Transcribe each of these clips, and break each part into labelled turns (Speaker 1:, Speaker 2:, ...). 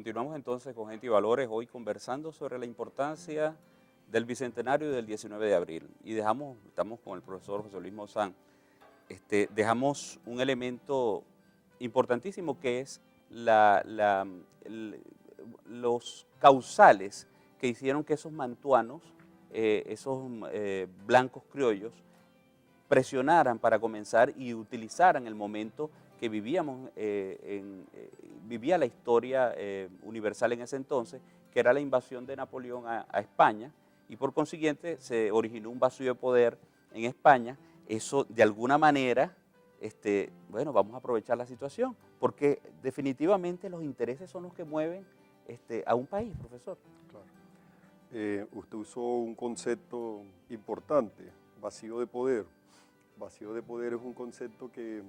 Speaker 1: Continuamos entonces con Gente y Valores, hoy conversando sobre la importancia del Bicentenario del 19 de abril. Y estamos con el profesor José Luis Mozán, dejamos un elemento importantísimo que es los causales que hicieron que esos mantuanos, esos blancos criollos, presionaran para comenzar y utilizaran el momento que vivíamos, vivía la historia universal en ese entonces, que era la invasión de Napoleón a España, y por consiguiente se originó un vacío de poder en España. Eso de alguna manera, bueno, vamos a aprovechar la situación, porque definitivamente los intereses son los que mueven a un país, profesor.
Speaker 2: Claro. Usted usó un concepto importante, vacío de poder. Vacío de poder es un concepto que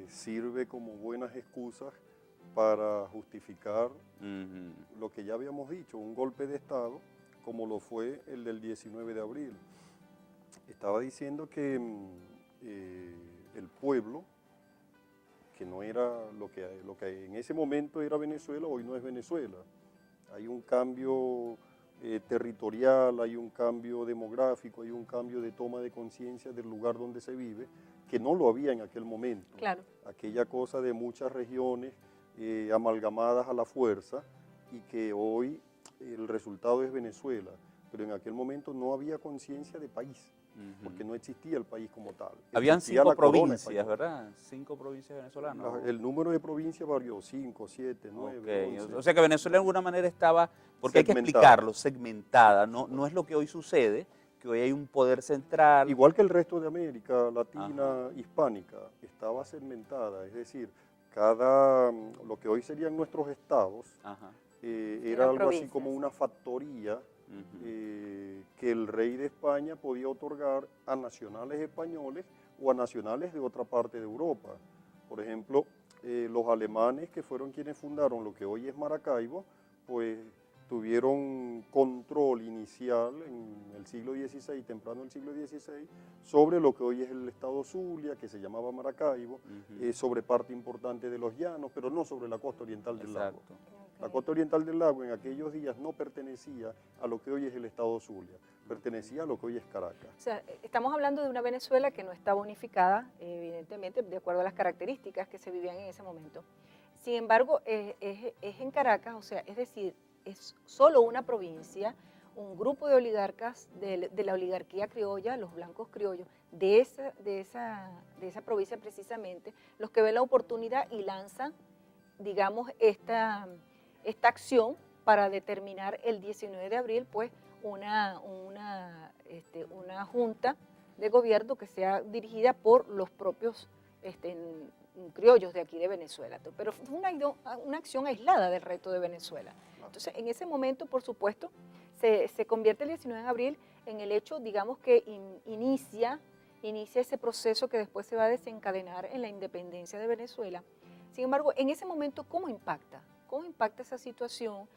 Speaker 2: sirve como buenas excusas para justificar lo que ya habíamos dicho, un golpe de Estado, como lo fue el del 19 de abril. Estaba diciendo que el pueblo, que no era lo que en ese momento era Venezuela, hoy no es Venezuela. Hay un cambio territorial, hay un cambio demográfico, hay un cambio de toma de conciencia del lugar donde se vive, que no lo había en aquel momento.
Speaker 3: Claro.
Speaker 2: Aquella cosa de muchas regiones amalgamadas a la fuerza, y que hoy el resultado es Venezuela, pero en aquel momento no había conciencia de país, porque no existía el país como tal.
Speaker 1: Habían 5 provincias, ¿verdad? 5 provincias venezolanas.
Speaker 2: El número de provincias varió, 5, 7, 9, 11.
Speaker 1: O sea que Venezuela de alguna manera estaba, porque hay que explicarlo, segmentada, no es lo que hoy sucede, que hoy hay un poder central.
Speaker 2: Igual que el resto de América Latina, hispánica, estaba segmentada, es decir, lo que hoy serían nuestros estados, era algo así como una factoría que el rey de España podía otorgar a nacionales españoles o a nacionales de otra parte de Europa. Por ejemplo, los alemanes, que fueron quienes fundaron lo que hoy es Maracaibo, pues tuvieron control inicial en el siglo XVI, temprano del siglo XVI, sobre lo que hoy es el estado Zulia, que se llamaba Maracaibo, sobre parte importante de los llanos, pero no sobre la costa oriental del lago. La costa oriental del lago en aquellos días no pertenecía a lo que hoy es el estado Zulia, pertenecía a lo que hoy es Caracas.
Speaker 3: O sea, estamos hablando de una Venezuela que no estaba unificada, evidentemente, de acuerdo a las características que se vivían en ese momento. Sin embargo, es en Caracas, o sea, es decir, es solo una provincia, un grupo de oligarcas de la oligarquía criolla, los blancos criollos, de esa provincia precisamente, los que ven la oportunidad y lanzan, digamos, esta acción para determinar el 19 de abril, pues, una junta de gobierno que sea dirigida por los propios criollos de aquí de Venezuela. Pero fue una acción aislada del resto de Venezuela. Entonces, en ese momento, por supuesto, se convierte el 19 de abril en el hecho, digamos, que inicia ese proceso que después se va a desencadenar en la independencia de Venezuela. Sin embargo, en ese momento, ¿cómo impacta? ¿Cómo impacta esa situación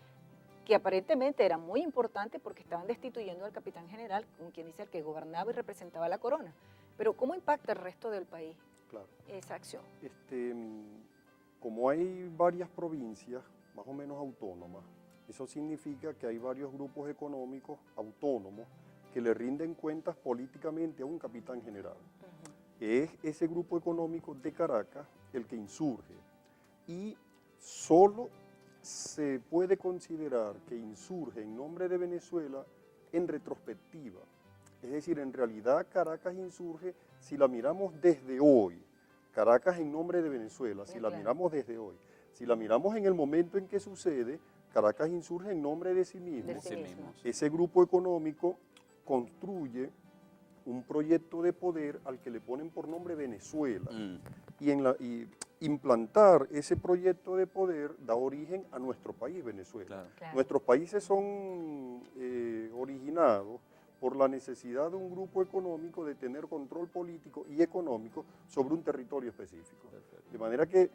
Speaker 3: que aparentemente era muy importante porque estaban destituyendo al capitán general, como quien dice, el que gobernaba y representaba la corona? Pero ¿cómo impacta el resto del país esa acción?
Speaker 2: Como hay varias provincias más o menos autónomas, eso significa que hay varios grupos económicos autónomos que le rinden cuentas políticamente a un capitán general. Es ese grupo económico de Caracas el que insurge, y solo se puede considerar que insurge en nombre de Venezuela en retrospectiva. Es decir, en realidad Caracas insurge si la miramos desde hoy. Caracas en nombre de Venezuela, si la miramos desde hoy. Si la miramos en el momento en que sucede, Caracas insurge en nombre de sí mismo. Ese grupo económico construye un proyecto de poder al que le ponen por nombre Venezuela. Y implantar ese proyecto de poder da origen a nuestro país, Venezuela. Nuestros países son originados por la necesidad de un grupo económico de tener control político y económico sobre un territorio específico. De manera que,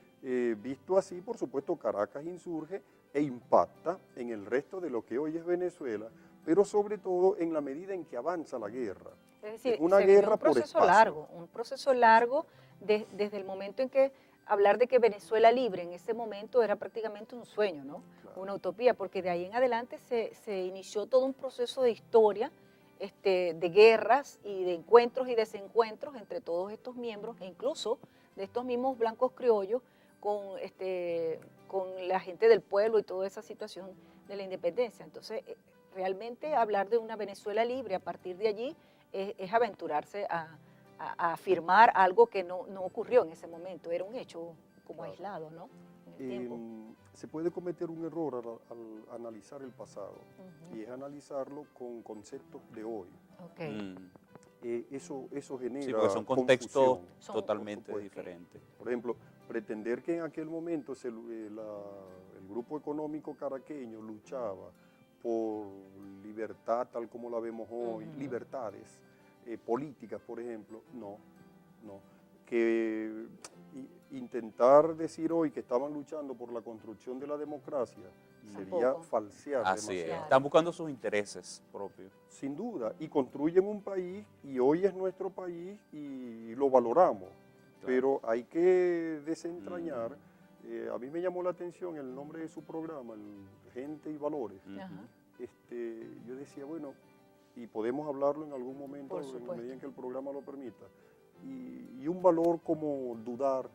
Speaker 2: visto así, por supuesto, Caracas insurge e impacta en el resto de lo que hoy es Venezuela, pero sobre todo en la medida en que avanza la guerra.
Speaker 3: Es decir,
Speaker 2: una guerra
Speaker 3: un proceso largo, desde el momento en que hablar de que Venezuela libre en ese momento era prácticamente un sueño, ¿no?
Speaker 2: Claro.
Speaker 3: Una utopía, porque de ahí en adelante se inició todo un proceso de historia, de guerras y de encuentros y desencuentros entre todos estos miembros, e incluso de estos mismos blancos criollos con la gente del pueblo y toda esa situación de la independencia. Entonces, realmente hablar de una Venezuela libre a partir de allí es aventurarse a afirmar algo que no ocurrió en ese momento, era un hecho como
Speaker 2: Claro.
Speaker 3: aislado, ¿no? En el tiempo.
Speaker 2: Se puede cometer un error al analizar el pasado,
Speaker 3: Ujú.
Speaker 2: y es analizarlo con conceptos de hoy.
Speaker 3: Ok.
Speaker 2: Eso genera
Speaker 1: Sí, porque son contextos
Speaker 2: confusión,
Speaker 3: Son-
Speaker 1: totalmente
Speaker 2: por supuesto.
Speaker 1: diferentes.
Speaker 2: Por ejemplo, pretender que en aquel momento el grupo económico caraqueño luchaba por libertad tal como la vemos hoy,
Speaker 3: Ujú.
Speaker 2: libertades políticas, por ejemplo, no. Que intentar decir hoy que estaban luchando por la construcción de la democracia sería
Speaker 3: Tampoco.
Speaker 2: falsear
Speaker 1: Así es,
Speaker 2: demasiado.
Speaker 1: están buscando sus intereses propios.
Speaker 2: Sin duda, y construyen un país, y hoy es nuestro país y lo valoramos, pero hay que desentrañar. A mí me llamó la atención el nombre de su programa, el Gente y Valores.
Speaker 1: Ujú.
Speaker 3: Ajá.
Speaker 2: Yo decía, bueno, y podemos hablarlo en algún momento,
Speaker 3: Por
Speaker 2: en la
Speaker 3: supuesto.
Speaker 2: medida en que el programa lo permita, y un valor como dudar,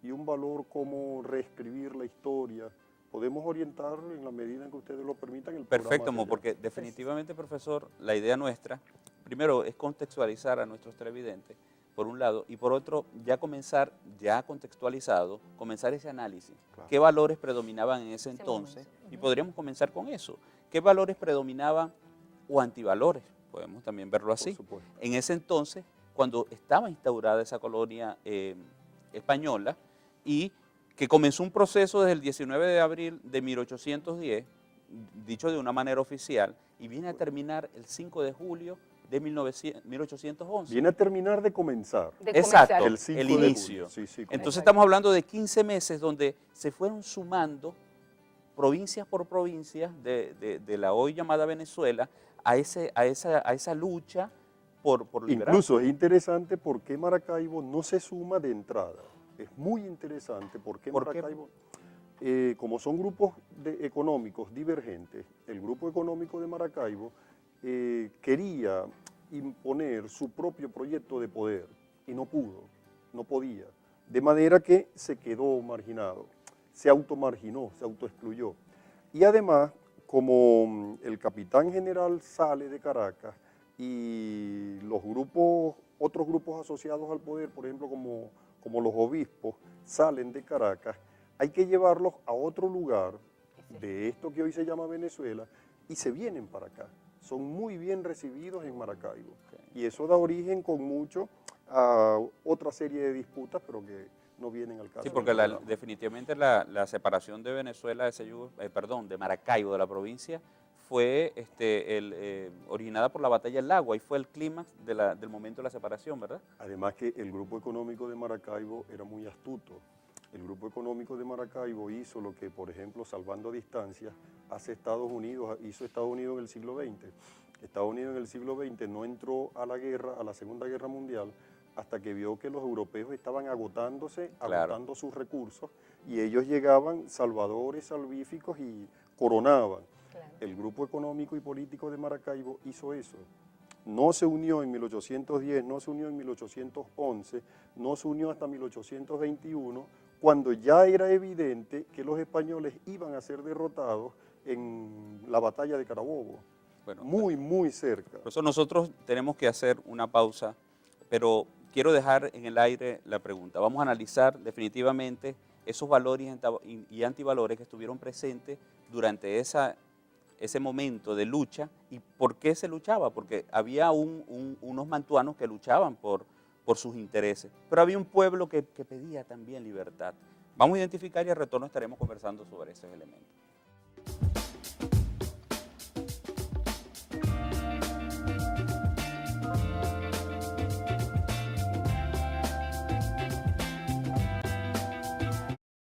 Speaker 2: y un valor como reescribir la historia. Podemos orientar en la medida en que ustedes lo permitan el programa.
Speaker 1: Perfecto,
Speaker 2: hacia
Speaker 1: Mo,
Speaker 2: allá.
Speaker 1: porque definitivamente, profesor, la idea nuestra, primero, es contextualizar a nuestros televidentes, por un lado, y por otro, ya comenzar, ya contextualizado, comenzar ese análisis.
Speaker 2: Claro.
Speaker 1: ¿Qué valores predominaban en ese
Speaker 3: Ese
Speaker 1: entonces?
Speaker 3: momento.
Speaker 1: Y
Speaker 3: Ujú.
Speaker 1: podríamos comenzar con eso. ¿Qué valores predominaban o antivalores? Podemos también verlo
Speaker 2: Por
Speaker 1: así.
Speaker 2: supuesto.
Speaker 1: En ese entonces, cuando estaba instaurada esa colonia española, y que comenzó un proceso desde el 19 de abril de 1810, dicho de una manera oficial, y viene a terminar el 5 de julio de 1811.
Speaker 2: Viene a terminar de comenzar.
Speaker 3: De
Speaker 1: Exacto,
Speaker 3: comenzar.
Speaker 2: El 5
Speaker 1: el
Speaker 2: de
Speaker 1: inicio.
Speaker 2: julio. Sí, sí,
Speaker 1: Entonces
Speaker 3: Exacto.
Speaker 1: estamos hablando de 15 meses donde se fueron sumando provincias por provincias de la hoy llamada Venezuela a esa lucha por liberar.
Speaker 2: Incluso es interesante por qué Maracaibo no se suma de entrada. Es muy interesante por qué
Speaker 1: ¿Por qué?
Speaker 2: Maracaibo, como son grupos económicos divergentes, el grupo económico de Maracaibo quería imponer su propio proyecto de poder y no pudo, no podía. De manera que se quedó marginado, se automarginó, se autoexcluyó. Y además, como el capitán general sale de Caracas y los grupos, otros grupos asociados al poder, por ejemplo, como los obispos, salen de Caracas, hay que llevarlos a otro lugar de esto que hoy se llama Venezuela y se vienen para acá. Son muy bien recibidos en Maracaibo. Y eso da origen con mucho a otra serie de disputas, pero que no vienen al caso.
Speaker 1: Sí,
Speaker 2: del
Speaker 1: porque
Speaker 2: programa.
Speaker 1: definitivamente la separación de Venezuela, de Maracaibo, de la provincia, fue originada por la batalla del Lago, y fue el clímax del momento de la separación, ¿verdad?
Speaker 2: Además que el grupo económico de Maracaibo era muy astuto. El grupo económico de Maracaibo hizo lo que, por ejemplo, salvando distancias, hizo Estados Unidos en el siglo XX. Estados Unidos en el siglo XX no entró a la guerra, a la Segunda Guerra Mundial, hasta que vio que los europeos estaban agotando sus recursos, y ellos llegaban salvadores, salvíficos, y coronaban.
Speaker 3: Claro.
Speaker 2: El grupo económico y político de Maracaibo hizo eso. No se unió en 1810, no se unió en 1811, no se unió hasta 1821, cuando ya era evidente que los españoles iban a ser derrotados en la batalla de Carabobo.
Speaker 1: Bueno,
Speaker 2: Muy cerca.
Speaker 1: por eso nosotros tenemos que hacer una pausa, pero quiero dejar en el aire la pregunta. Vamos a analizar definitivamente esos valores y antivalores que estuvieron presentes durante ese momento de lucha. ¿Y por qué se luchaba? Porque había unos mantuanos que luchaban por sus intereses, pero había un pueblo que pedía también libertad. Vamos a identificar, y al retorno estaremos conversando sobre esos elementos.